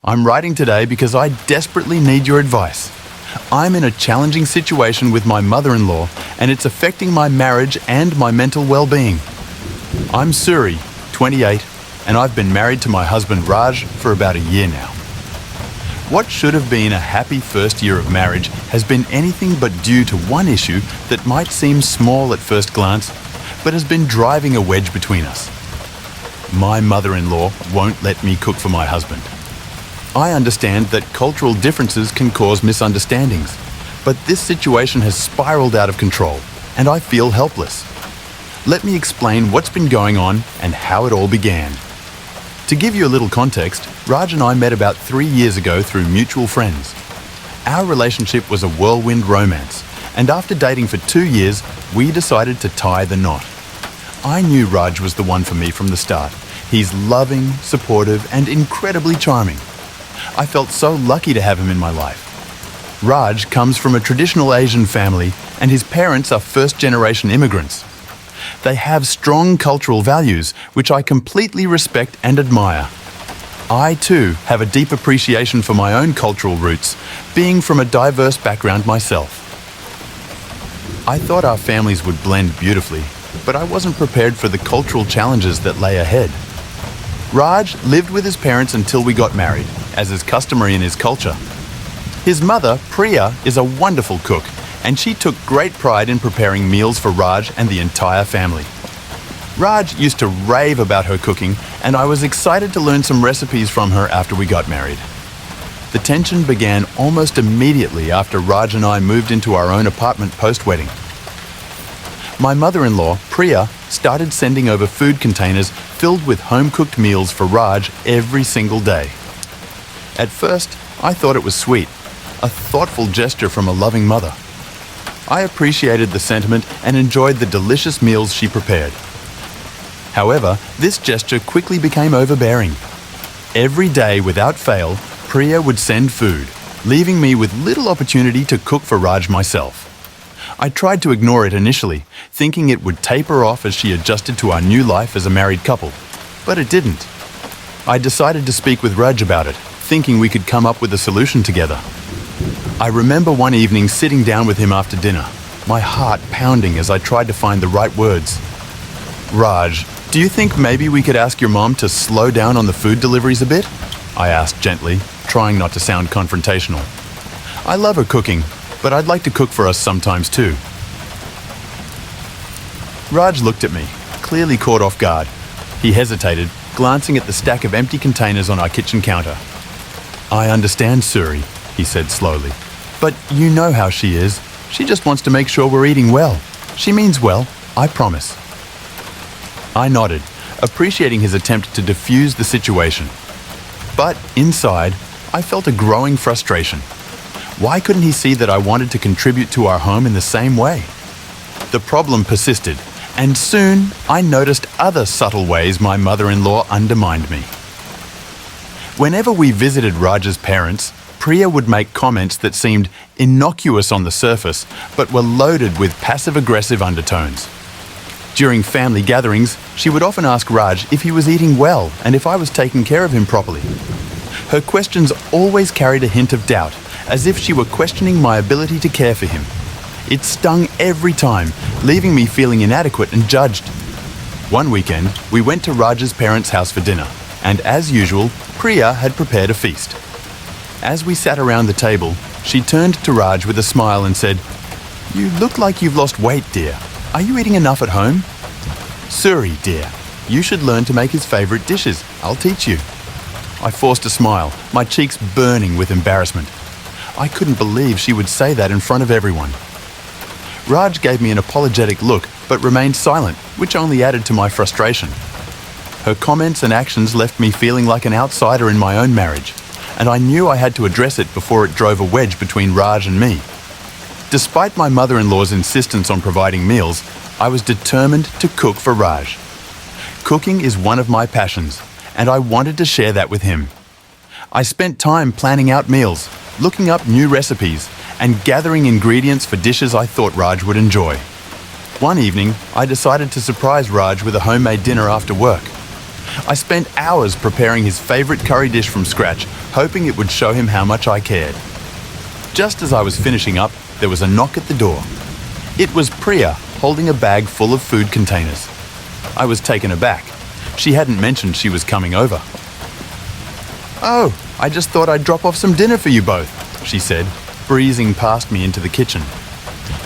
I'm writing today because I desperately need your advice. I'm in a challenging situation with my mother-in-law, and it's affecting my marriage and my mental well-being. I'm Suri, 28, and I've been married to my husband Raj for about a year now. What should have been a happy first year of marriage has been anything but due to one issue that might seem small at first glance, but has been driving a wedge between us. My mother-in-law won't let me cook for my husband. I understand that cultural differences can cause misunderstandings, but this situation has spiraled out of control, and I feel helpless. Let me explain what's been going on and how it all began. To give you a little context, Raj and I met about 3 years ago through mutual friends. Our relationship was a whirlwind romance, and after dating for 2 years, we decided to tie the knot. I knew Raj was the one for me from the start. He's loving, supportive, and incredibly charming. I felt so lucky to have him in my life. Raj comes from a traditional Asian family, and his parents are first-generation immigrants. They have strong cultural values, which I completely respect and admire. I, too, have a deep appreciation for my own cultural roots, being from a diverse background myself. I thought our families would blend beautifully, but I wasn't prepared for the cultural challenges that lay ahead. Raj lived with his parents until we got married, as is customary in his culture. His mother, Priya, is a wonderful cook, and she took great pride in preparing meals for Raj and the entire family. Raj used to rave about her cooking, and I was excited to learn some recipes from her after we got married. The tension began almost immediately after Raj and I moved into our own apartment post-wedding. My mother-in-law, Priya, started sending over food containers filled with home-cooked meals for Raj every single day. At first, I thought it was sweet, a thoughtful gesture from a loving mother. I appreciated the sentiment and enjoyed the delicious meals she prepared. However, this gesture quickly became overbearing. Every day, without fail, Priya would send food, leaving me with little opportunity to cook for Raj myself. I tried to ignore it initially, thinking it would taper off as she adjusted to our new life as a married couple, but it didn't. I decided to speak with Raj about it, thinking we could come up with a solution together. I remember one evening sitting down with him after dinner, my heart pounding as I tried to find the right words. "Raj, do you think maybe we could ask your mom to slow down on the food deliveries a bit?" I asked gently, trying not to sound confrontational. "I love her cooking, but I'd like to cook for us sometimes too." Raj looked at me, clearly caught off guard. He hesitated, glancing at the stack of empty containers on our kitchen counter. "I understand, Suri," he said slowly. "But you know how she is. She just wants to make sure we're eating well. She means well, I promise." I nodded, appreciating his attempt to diffuse the situation. But inside, I felt a growing frustration. Why couldn't he see that I wanted to contribute to our home in the same way? The problem persisted, and soon I noticed other subtle ways my mother-in-law undermined me. Whenever we visited Raj's parents, Priya would make comments that seemed innocuous on the surface, but were loaded with passive-aggressive undertones. During family gatherings, she would often ask Raj if he was eating well and if I was taking care of him properly. Her questions always carried a hint of doubt, as if she were questioning my ability to care for him. It stung every time, leaving me feeling inadequate and judged. One weekend, we went to Raj's parents' house for dinner, and as usual, Priya had prepared a feast. As we sat around the table, she turned to Raj with a smile and said, "You look like you've lost weight, dear. Are you eating enough at home?" "Suri, dear, you should learn to make his favorite dishes. I'll teach you." I forced a smile, my cheeks burning with embarrassment. I couldn't believe she would say that in front of everyone. Raj gave me an apologetic look, but remained silent, which only added to my frustration. Her comments and actions left me feeling like an outsider in my own marriage, and I knew I had to address it before it drove a wedge between Raj and me. Despite my mother-in-law's insistence on providing meals, I was determined to cook for Raj. Cooking is one of my passions, and I wanted to share that with him. I spent time planning out meals, looking up new recipes, and gathering ingredients for dishes I thought Raj would enjoy. One evening, I decided to surprise Raj with a homemade dinner after work. I spent hours preparing his favorite curry dish from scratch, hoping it would show him how much I cared. Just as I was finishing up, there was a knock at the door. It was Priya, holding a bag full of food containers. I was taken aback. She hadn't mentioned she was coming over. "Oh, I just thought I'd drop off some dinner for you both," she said, breezing past me into the kitchen.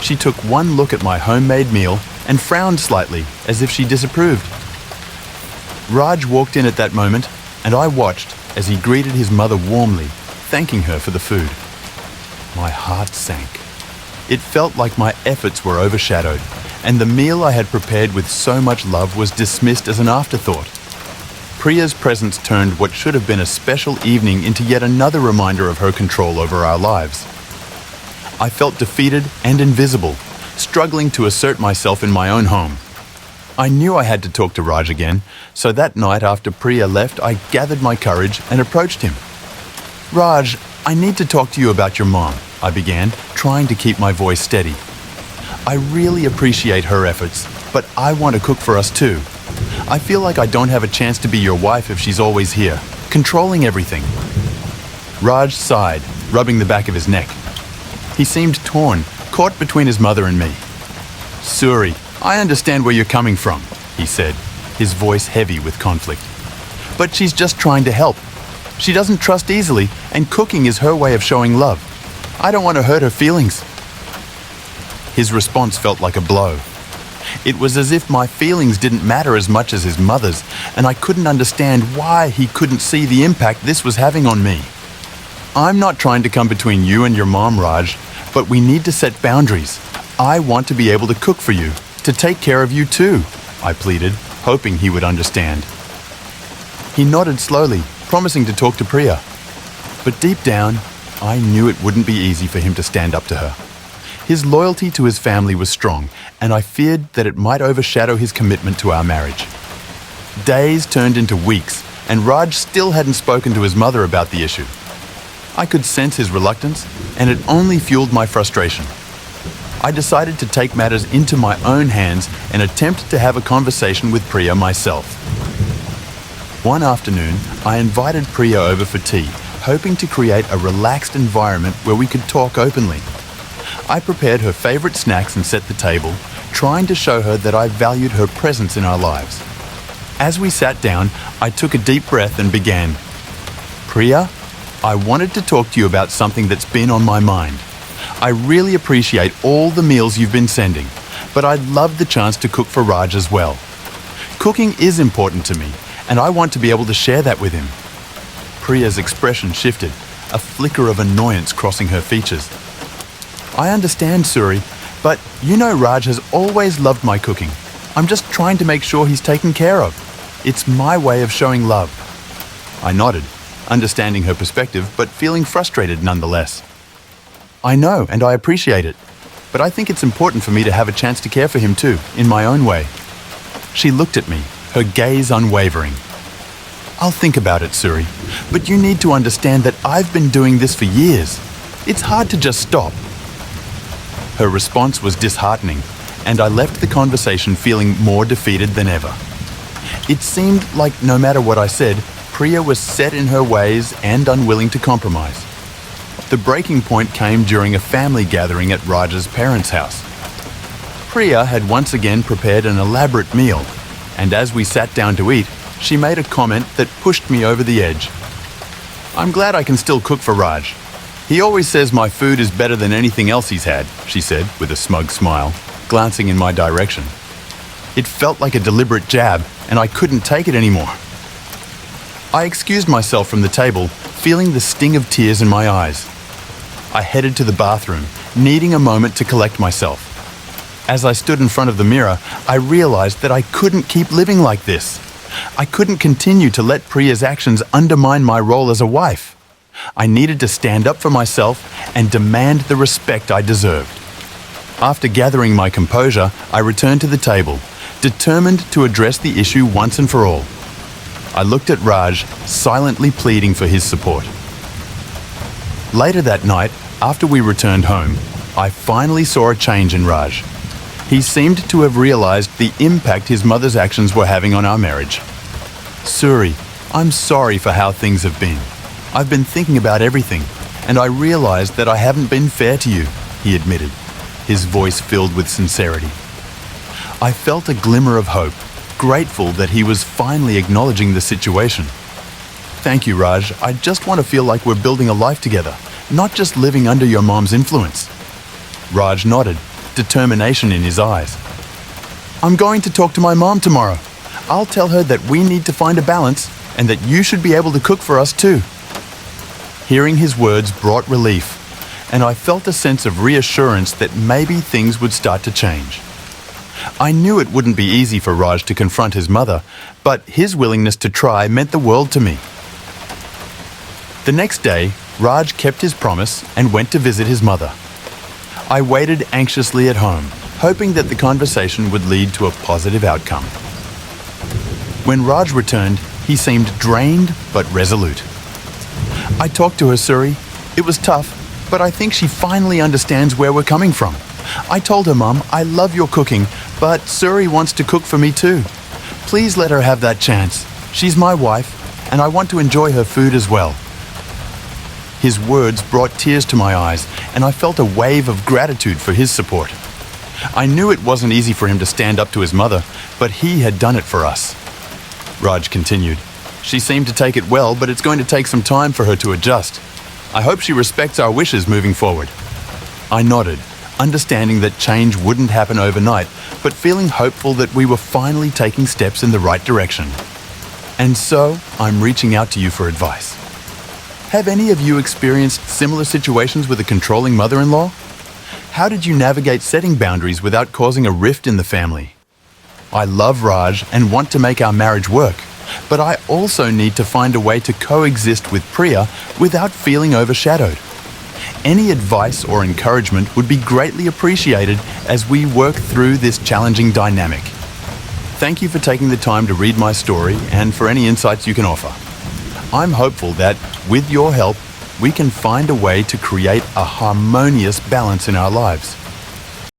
She took one look at my homemade meal and frowned slightly, as if she disapproved. Raj walked in at that moment, and I watched as he greeted his mother warmly, thanking her for the food. My heart sank. It felt like my efforts were overshadowed, and the meal I had prepared with so much love was dismissed as an afterthought. Priya's presence turned what should have been a special evening into yet another reminder of her control over our lives. I felt defeated and invisible, struggling to assert myself in my own home. I knew I had to talk to Raj again, so that night after Priya left, I gathered my courage and approached him. "Raj, I need to talk to you about your mom," I began, trying to keep my voice steady. "I really appreciate her efforts, but I want to cook for us too. I feel like I don't have a chance to be your wife if she's always here, controlling everything." Raj sighed, rubbing the back of his neck. He seemed torn, caught between his mother and me. "Suri, I understand where you're coming from," he said, his voice heavy with conflict. "But she's just trying to help. She doesn't trust easily, and cooking is her way of showing love. I don't want to hurt her feelings." His response felt like a blow. It was as if my feelings didn't matter as much as his mother's, and I couldn't understand why he couldn't see the impact this was having on me. "I'm not trying to come between you and your mom, Raj, but we need to set boundaries. I want to be able to cook for you, to take care of you too," I pleaded, hoping he would understand. He nodded slowly, promising to talk to Priya. But deep down, I knew it wouldn't be easy for him to stand up to her. His loyalty to his family was strong, and I feared that it might overshadow his commitment to our marriage. Days turned into weeks, and Raj still hadn't spoken to his mother about the issue. I could sense his reluctance, and it only fueled my frustration. I decided to take matters into my own hands and attempt to have a conversation with Priya myself. One afternoon, I invited Priya over for tea, hoping to create a relaxed environment where we could talk openly. I prepared her favorite snacks and set the table, trying to show her that I valued her presence in our lives. As we sat down, I took a deep breath and began. "Priya, I wanted to talk to you about something that's been on my mind. I really appreciate all the meals you've been sending, but I'd love the chance to cook for Raj as well. Cooking is important to me, and I want to be able to share that with him." Priya's expression shifted, a flicker of annoyance crossing her features. "I understand, Suri, but you know Raj has always loved my cooking. I'm just trying to make sure he's taken care of. It's my way of showing love." I nodded, understanding her perspective, but feeling frustrated nonetheless. "I know, and I appreciate it, but I think it's important for me to have a chance to care for him too, in my own way." She looked at me, her gaze unwavering. "I'll think about it, Suri, but you need to understand that I've been doing this for years. It's hard to just stop." Her response was disheartening, and I left the conversation feeling more defeated than ever. It seemed like no matter what I said, Priya was set in her ways and unwilling to compromise. The breaking point came during a family gathering at Raj's parents' house. Priya had once again prepared an elaborate meal, and as we sat down to eat, she made a comment that pushed me over the edge. "I'm glad I can still cook for Raj. He always says my food is better than anything else he's had," she said with a smug smile, glancing in my direction. It felt like a deliberate jab, and I couldn't take it anymore. I excused myself from the table, feeling the sting of tears in my eyes. I headed to the bathroom, needing a moment to collect myself. As I stood in front of the mirror, I realized that I couldn't keep living like this. I couldn't continue to let Priya's actions undermine my role as a wife. I needed to stand up for myself and demand the respect I deserved. After gathering my composure, I returned to the table, determined to address the issue once and for all. I looked at Raj, silently pleading for his support. Later that night, after we returned home, I finally saw a change in Raj. He seemed to have realized the impact his mother's actions were having on our marriage. Suri, I'm sorry for how things have been. I've been thinking about everything, and I realized that I haven't been fair to you, he admitted, his voice filled with sincerity. I felt a glimmer of hope, grateful that he was finally acknowledging the situation. Thank you, Raj. I just want to feel like we're building a life together, not just living under your mom's influence. Raj nodded, determination in his eyes. I'm going to talk to my mom tomorrow. I'll tell her that we need to find a balance and that you should be able to cook for us too. Hearing his words brought relief, and I felt a sense of reassurance that maybe things would start to change. I knew it wouldn't be easy for Raj to confront his mother, but his willingness to try meant the world to me. The next day, Raj kept his promise and went to visit his mother. I waited anxiously at home, hoping that the conversation would lead to a positive outcome. When Raj returned, he seemed drained but resolute. I talked to her, Suri. It was tough, but I think she finally understands where we're coming from. I told her, Mom, I love your cooking, but Suri wants to cook for me too. Please let her have that chance. She's my wife, and I want to enjoy her food as well. His words brought tears to my eyes, and I felt a wave of gratitude for his support. I knew it wasn't easy for him to stand up to his mother, but he had done it for us. Raj continued. She seemed to take it well, but it's going to take some time for her to adjust. I hope she respects our wishes moving forward. I nodded, understanding that change wouldn't happen overnight, but feeling hopeful that we were finally taking steps in the right direction. And so, I'm reaching out to you for advice. Have any of you experienced similar situations with a controlling mother-in-law? How did you navigate setting boundaries without causing a rift in the family? I love Raj and want to make our marriage work, but I also need to find a way to coexist with Priya without feeling overshadowed. Any advice or encouragement would be greatly appreciated as we work through this challenging dynamic. Thank you for taking the time to read my story and for any insights you can offer. I'm hopeful that, with your help, we can find a way to create a harmonious balance in our lives.